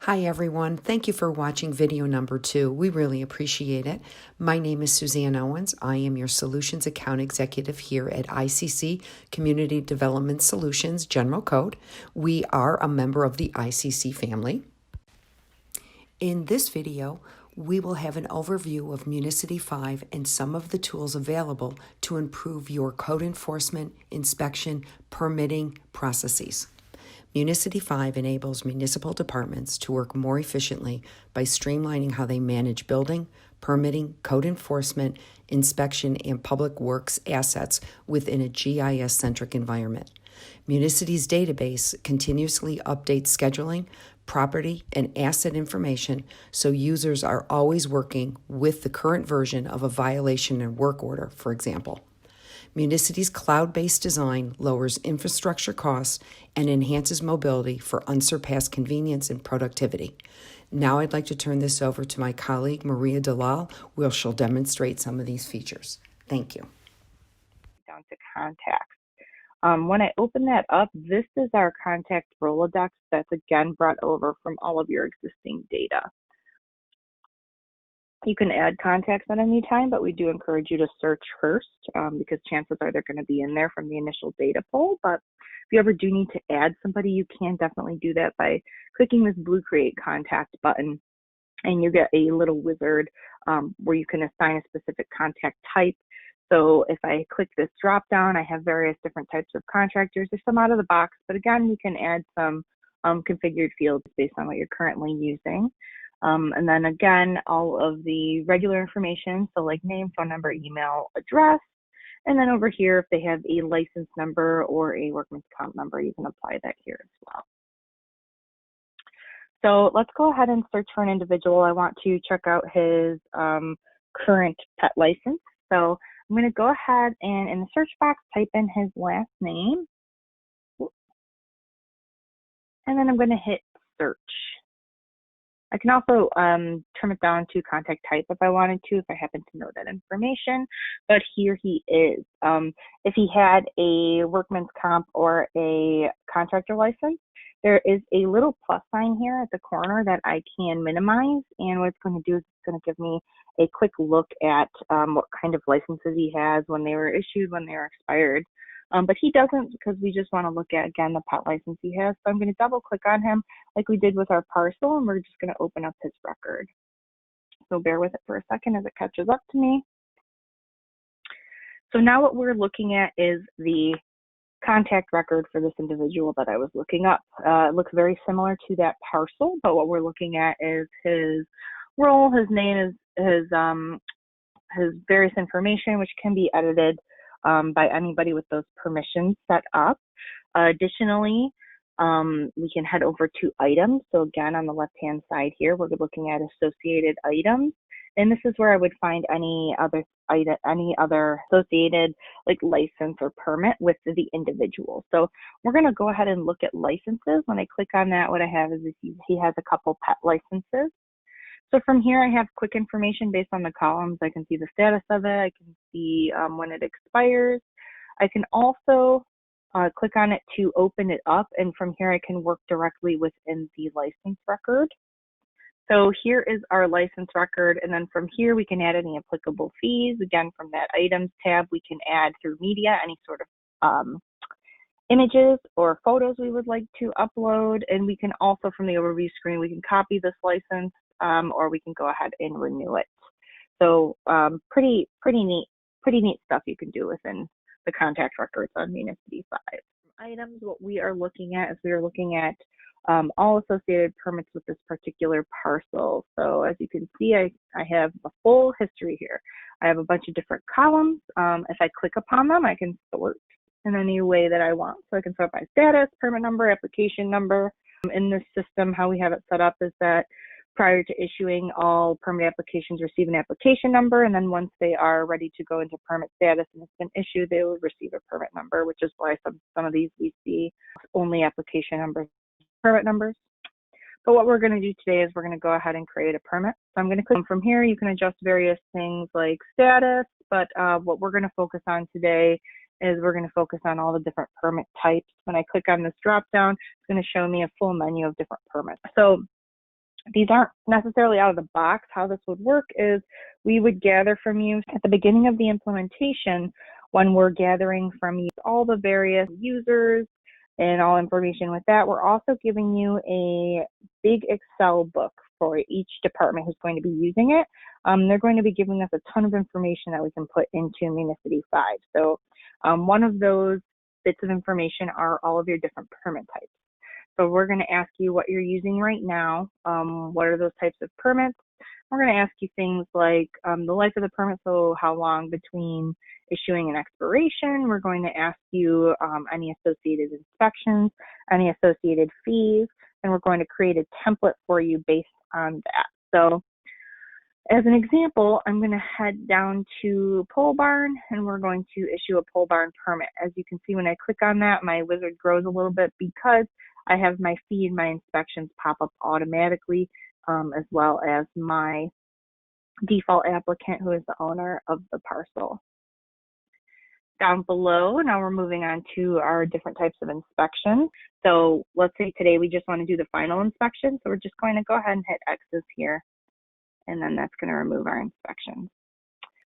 Hi everyone, thank you for watching video number 2. We really appreciate it. My name is Suzanne Owens. I am your Solutions Account Executive here at ICC Community Development Solutions General Code. We are a member of the ICC family. In this video, we will have an overview of Municity 5 and some of the tools available to improve your code enforcement, inspection, permitting processes. Municity 5 enables municipal departments to work more efficiently by streamlining how they manage building, permitting, code enforcement, inspection, and public works assets within a GIS-centric environment. Municity's database continuously updates scheduling, property, and asset information so users are always working with the current version of a violation and work order, for example. Municity's cloud-based design lowers infrastructure costs and enhances mobility for unsurpassed convenience and productivity. Now I'd like to turn this over to my colleague, Maria Dalal, where she'll demonstrate some of these features. Thank you. Down to contacts. When I open that up, this is our contact Rolodex that's again brought over from all of your existing data. You can add contacts at any time, but we do encourage you to search first because chances are they're going to be in there from the initial data pool. But if you ever do need to add somebody, you can definitely do that by clicking this blue Create Contact button, and you get a little wizard where you can assign a specific contact type. So if I click this drop down, I have various different types of contractors. There's some out of the box, but again, you can add some configured fields based on what you're currently using. And then again, all of the regular information, so like name, phone number, email, address. And then over here, if they have a license number or a workman's comp number, you can apply that here as well. So let's go ahead and search for an individual. I want to check out his current pet license. So I'm going to go ahead and in the search box, type in his last name. And then I'm going to hit search. I can also trim it down to contact type if I wanted to, if I happen to know that information. But here he is. If he had a workman's comp or a contractor license, there is a little plus sign here at the corner that I can minimize. And what it's going to do is it's going to give me a quick look at what kind of licenses he has, when they were issued, when they were expired. But he doesn't, because we just want to look at, again, the pet license he has. So I'm going to double click on him like we did with our parcel, and we're just going to open up his record. So bear with it for a second as it catches up to me. So now what we're looking at is the contact record for this individual that I was looking up. It looks very similar to that parcel, but what we're looking at is his role, his name, his various information, which can be edited by anybody with those permissions set up. Additionally, we can head over to items. So again, on the left-hand side here, we're looking at associated items. And this is where I would find any other associated like license or permit with the individual. So we're going to go ahead and look at licenses. When I click on that, what I have is he has a couple pet licenses. So from here, I have quick information based on the columns. I can see the status of it. I can see when it expires. I can also click on it to open it up. And from here, I can work directly within the license record. So here is our license record. And then from here, we can add any applicable fees. Again, from that items tab, we can add through media, any sort of images or photos we would like to upload. And we can also, from the overview screen, we can copy this license or we can go ahead and renew it. So pretty neat stuff you can do within the contact records on Municity 5. Items, what we are looking at is we are looking at all associated permits with this particular parcel. So as you can see, I have a full history here. I have a bunch of different columns. If I click upon them, I can sort in any way that I want. So I can sort by status, permit number, application number. In this system, how we have it set up is that prior to issuing, all permit applications receive an application number, and then once they are ready to go into permit status and it's been issued, they will receive a permit number, which is why some of these we see only application numbers, permit numbers. But what we're going to do today is we're going to go ahead and create a permit. So I'm going to click from here. You can adjust various things like status, but what we're going to focus on today is we're going to focus on all the different permit types. When I click on this drop down, it's going to show me a full menu of different permits. So These aren't necessarily out of the box. How this would work is we would gather from you at the beginning of the implementation, when we're gathering from you all the various users and all information with that, we're also giving you a big Excel book for each department who's going to be using it. They're going to be giving us a ton of information that we can put into Municity 5. So one of those bits of information are all of your different permit types. So we're going to ask you what you're using right now. What are those types of permits? We're going to ask you things like the life of the permit, so how long between issuing and expiration. We're going to ask you any associated inspections, any associated fees, and we're going to create a template for you based on that. So as an example, I'm going to head down to pole barn and we're going to issue a pole barn permit. As you can see, when I click on that, my wizard grows a little bit because I have my fee and my inspections pop up automatically, as well as my default applicant who is the owner of the parcel. Down below, now we're moving on to our different types of inspections. So let's say today we just want to do the final inspection. So we're just going to go ahead and hit X's here, and then that's going to remove our inspections.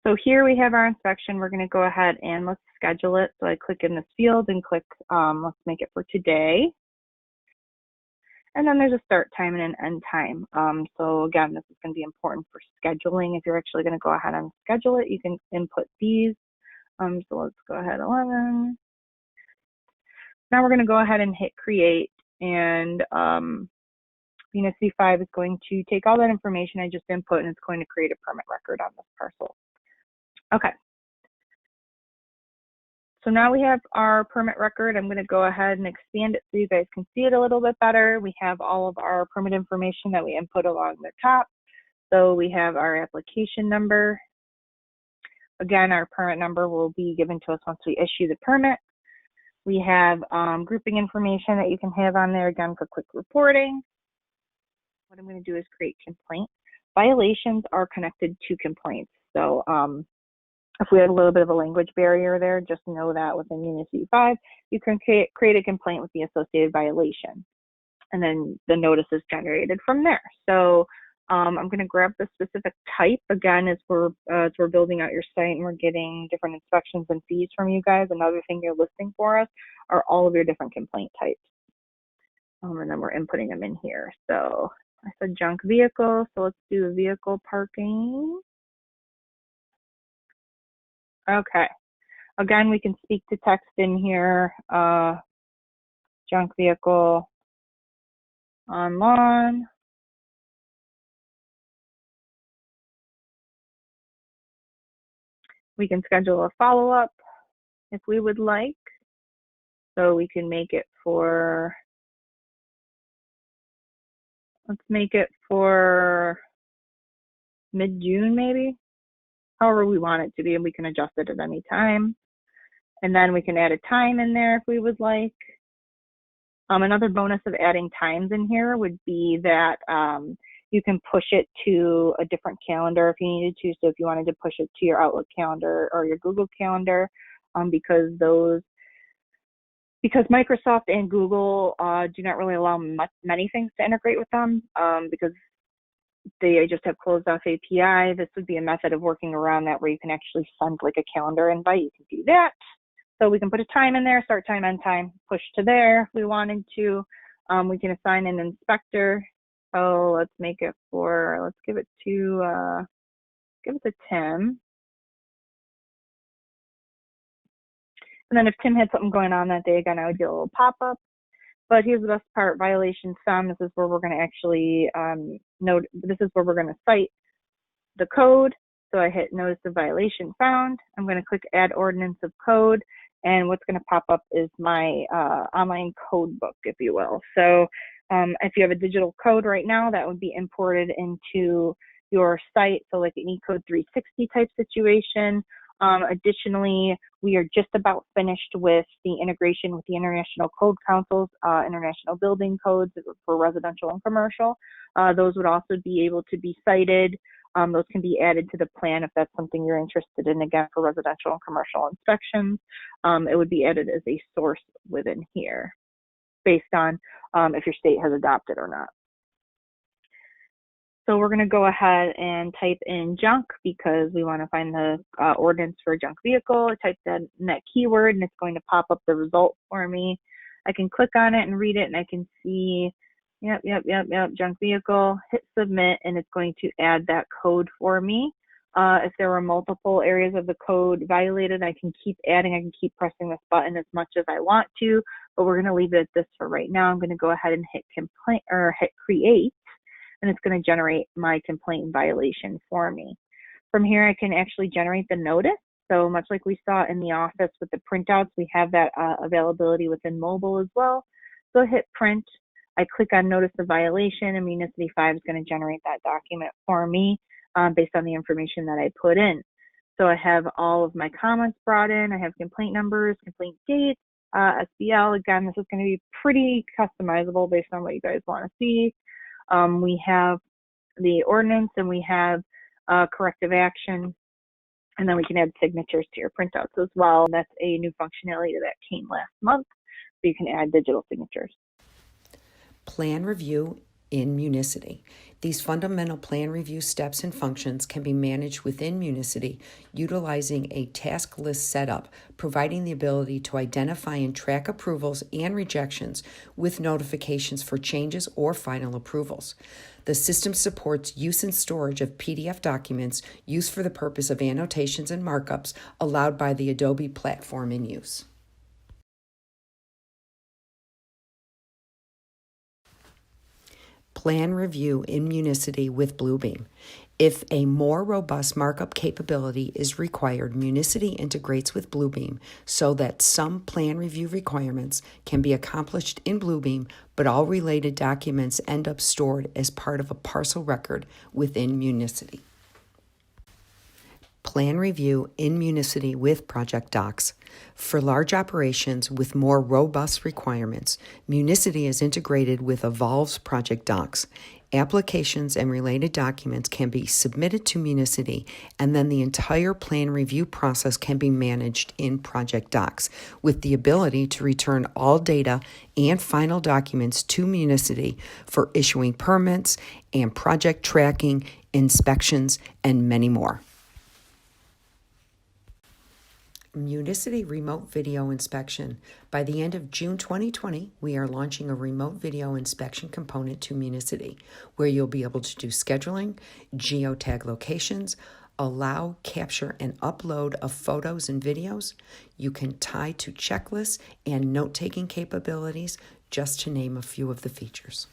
So here we have our inspection. We're going to go ahead and let's schedule it. So I click in this field and click, let's make it for today. And then there's a start time and an end time. So again, this is going to be important for scheduling. If you're actually going to go ahead and schedule it, you can input these. So let's go ahead, 11. Now we're going to go ahead and hit create, and Municity 5 is going to take all that information I just input and it's going to create a permit record on this parcel. Okay. So now we have our permit record. I'm going to go ahead and expand it so you guys can see it a little bit better. We have all of our permit information that we input along the top. So we have our application number. Again, our permit number will be given to us once we issue the permit. We have grouping information that you can have on there, again, for quick reporting. What I'm going to do is create complaint. Violations are connected to complaints. So if we have a little bit of a language barrier there, just know that within Municity 5, you can create a complaint with the associated violation. And then the notice is generated from there. So I'm going to grab the specific type. Again, as we're building out your site and we're getting different inspections and fees from you guys, another thing you're listing for us are all of your different complaint types. And then we're inputting them in here. So I said junk vehicle, so let's do vehicle parking. Okay. Again, we can speak to text in here, junk vehicle on lawn. We can schedule a follow-up if we would like. So we can make it for, let's make it for mid-June maybe, however we want it to be, and we can adjust it at any time. And then we can add a time in there if we would like. Another bonus of adding times in here would be that you can push it to a different calendar if you needed to. So if you wanted to push it to your Outlook calendar or your Google calendar, because Microsoft and Google do not really allow many things to integrate with them, because they just have closed off API. This would be a method of working around that where you can actually send like a calendar invite. You can do that. So we can put a time in there, start time, end time, push to there if we wanted to. We can assign an inspector. So let's make it for, let's give it to Tim. And then if Tim had something going on that day, again, I would get a little pop-up. But here's the best part, violation sum. This is where we're going to actually this is where we're going to cite the code. So I hit notice of violation found. I'm going to click add ordinance of code. And what's going to pop up is my online code book, if you will. So if you have a digital code right now, that would be imported into your site. So like an eCode 360 type situation. Additionally, we are just about finished with the integration with the International Code Council's International Building Codes for residential and commercial. Those would also be able to be cited. Those can be added to the plan if that's something you're interested in, again, for residential and commercial inspections. It would be added as a source within here based on if your state has adopted or not. So we're going to go ahead and type in junk because we want to find the ordinance for junk vehicle. I typed in that keyword and it's going to pop up the result for me. I can click on it and read it and I can see, yep, junk vehicle, hit submit, and it's going to add that code for me. If there were multiple areas of the code violated, I can keep adding, I can keep pressing this button as much as I want to, but we're going to leave it at this for right now. I'm going to go ahead and hit complaint or hit create, and it's going to generate my complaint violation for me. From here, I can actually generate the notice. So much like we saw in the office with the printouts, we have that availability within mobile as well. So I hit print, I click on notice of violation, and Municity 5 is going to generate that document for me based on the information that I put in. So I have all of my comments brought in, I have complaint numbers, complaint dates, SBL. Again, this is going to be pretty customizable based on what you guys want to see. We have the ordinance and we have corrective action, and then we can add signatures to your printouts as well. And that's a new functionality that came last month, so you can add digital signatures. Plan review in Municity. These fundamental plan review steps and functions can be managed within Municity utilizing a task list setup, providing the ability to identify and track approvals and rejections with notifications for changes or final approvals. The system supports use and storage of PDF documents used for the purpose of annotations and markups allowed by the Adobe platform in use. Plan review in Municity with Bluebeam. If a more robust markup capability is required, Municity integrates with Bluebeam so that some plan review requirements can be accomplished in Bluebeam, but all related documents end up stored as part of a parcel record within Municity. Plan review in Municity with Project Docs. For large operations with more robust requirements, Municity is integrated with Evolve's Project Docs. Applications and related documents can be submitted to Municity, and then the entire plan review process can be managed in Project Docs, with the ability to return all data and final documents to Municity for issuing permits and project tracking, inspections, and many more. Municity Remote Video Inspection. By the end of June 2020, we are launching a remote video inspection component to Municity, where you'll be able to do scheduling, geotag locations, allow capture and upload of photos and videos. You can tie to checklists and note-taking capabilities, just to name a few of the features.